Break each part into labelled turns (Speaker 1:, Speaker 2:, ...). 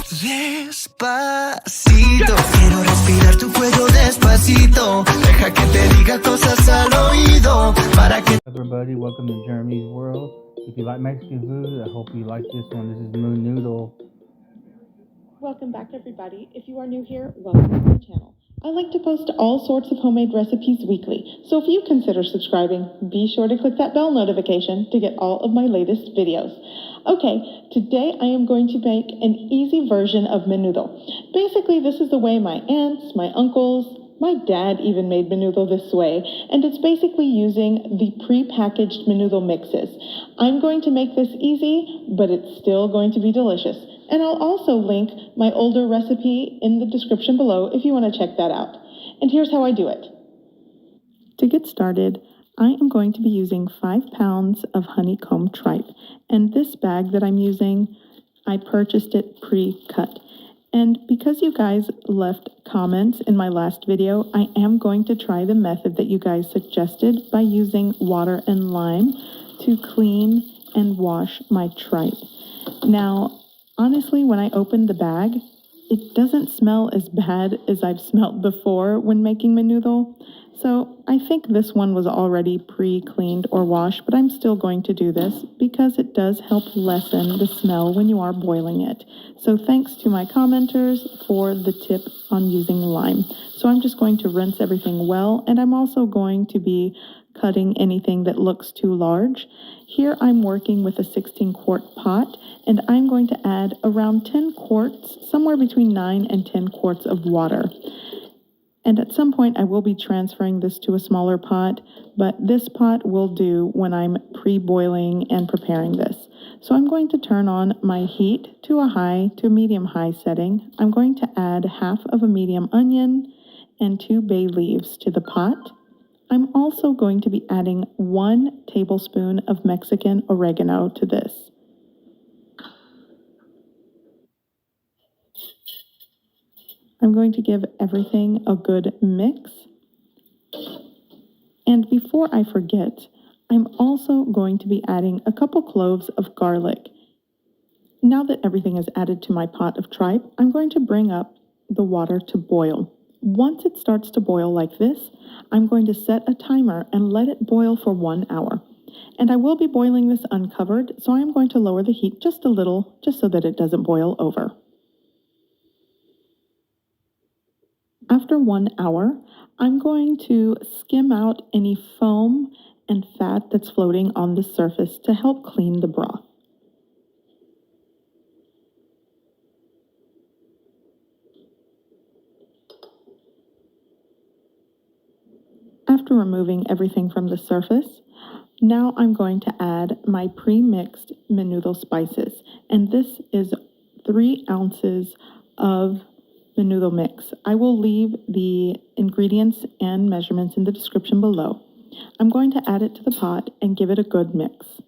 Speaker 1: Despacito, quiero respirar tu cuello despacito. Deja que te diga cosas al oído para que.
Speaker 2: Everybody, welcome to Jeremy's World. If you like Mexican food, I hope you like this one. This is menudo.
Speaker 3: Welcome back, everybody. If you are new here, welcome to my channel. I like to post all sorts of homemade recipes weekly, so if you consider subscribing, be sure to click that bell notification to get all of my latest videos. Okay, today I am going to make an easy version of menudo. Basically, this is the way my aunts, my uncles, my dad even made menudo this way, and it's basically using the pre-packaged menudo mixes. I'm going to make this easy, but it's still going to be delicious. And I'll also link my older recipe in the description below if you want to check that out. And here's how I do it. To get started, I am going to be using 5 pounds of honeycomb tripe. And this bag that I'm using, I purchased it pre-cut. And because you guys left comments in my last video, I am going to try the method that you guys suggested by using water and lime to clean and wash my tripe. Now, honestly, when I opened the bag, it doesn't smell as bad as I've smelled before when making menudo. So I think this one was already pre-cleaned or washed, but I'm still going to do this because it does help lessen the smell when you are boiling it. So thanks to my commenters for the tip on using lime. So I'm just going to rinse everything well, and I'm also going to be cutting anything that looks too large. Here I'm working with a 16-quart pot, and I'm going to add around 10 quarts, somewhere between 9 and 10 quarts of water. And at some point I will be transferring this to a smaller pot, but this pot will do when I'm pre-boiling and preparing this. So I'm going to turn on my heat to a medium-high setting. I'm going to add half of a medium onion and 2 bay leaves to the pot. I'm also going to be adding 1 tablespoon of Mexican oregano to this. I'm going to give everything a good mix. And before I forget, I'm also going to be adding a couple cloves of garlic. Now that everything is added to my pot of tripe, I'm going to bring up the water to boil. Once it starts to boil like this, I'm going to set a timer and let it boil for 1 hour. And I will be boiling this uncovered, so I'm going to lower the heat just a little, just so that it doesn't boil over. After 1 hour, I'm going to skim out any foam and fat that's floating on the surface to help clean the broth. After removing everything from the surface, now I'm going to add my pre-mixed menudo spices, and this is 3 ounces of menudo mix. I will leave the ingredients and measurements in the description below. I'm going to add it to the pot and give it a good mix.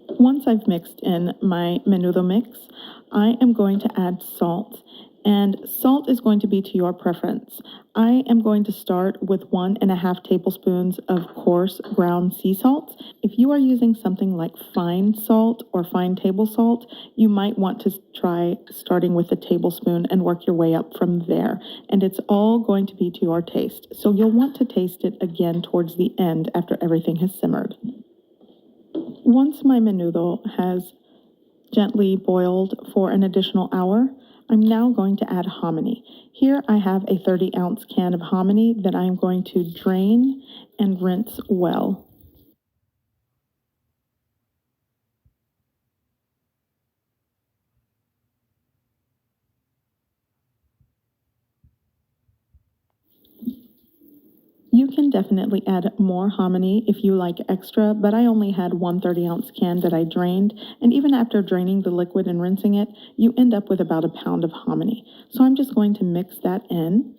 Speaker 3: Once I've mixed in my menudo mix, I am going to add salt. And salt is going to be to your preference. I am going to start with 1.5 tablespoons of coarse ground sea salt. If you are using something like fine salt or fine table salt, you might want to try starting with a tablespoon and work your way up from there. And it's all going to be to your taste. So you'll want to taste it again towards the end after everything has simmered. Once my menudo has gently boiled for an additional hour, I'm now going to add hominy. Here I have a 30-ounce can of hominy that I'm going to drain and rinse well. You can definitely add more hominy if you like extra, but I only had 1 30-ounce can that I drained, and even after draining the liquid and rinsing it, you end up with about 1 pound of hominy. So I'm just going to mix that in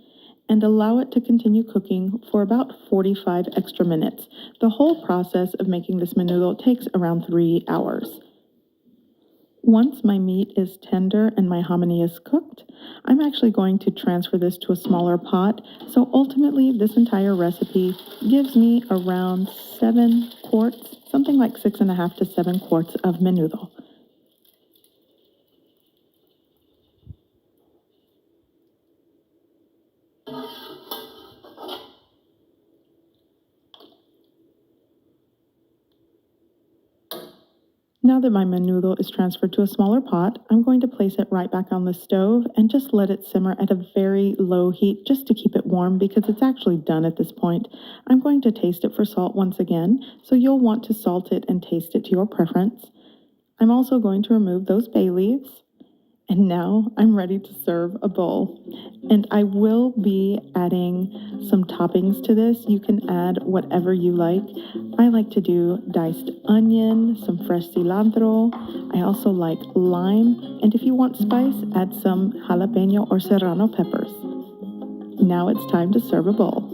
Speaker 3: and allow it to continue cooking for about 45 extra minutes. The whole process of making this menudo takes around 3 hours. Once my meat is tender and my hominy is cooked, I'm actually going to transfer this to a smaller pot. So ultimately, this entire recipe gives me around 7 quarts, something like 6.5 to 7 quarts of menudo. Now that my menudo is transferred to a smaller pot, I'm going to place it right back on the stove and just let it simmer at a very low heat just to keep it warm because it's actually done at this point. I'm going to taste it for salt once again, so you'll want to salt it and taste it to your preference. I'm also going to remove those bay leaves. And now I'm ready to serve a bowl. And I will be adding some toppings to this. You can add whatever you like. I like to do diced onion, some fresh cilantro. I also like lime. And if you want spice, add some jalapeno or serrano peppers. Now it's time to serve a bowl.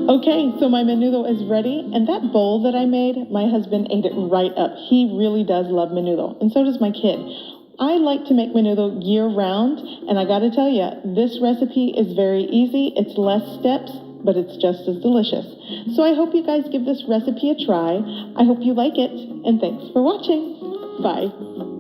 Speaker 3: Okay, so my menudo is ready, and that bowl that I made, my husband ate it right up. He really does love menudo, and so does my kid. I like to make menudo year-round, and I gotta tell you, this recipe is very easy. It's less steps, but it's just as delicious. So I hope you guys give this recipe a try. I hope you like it, and thanks for watching. Bye.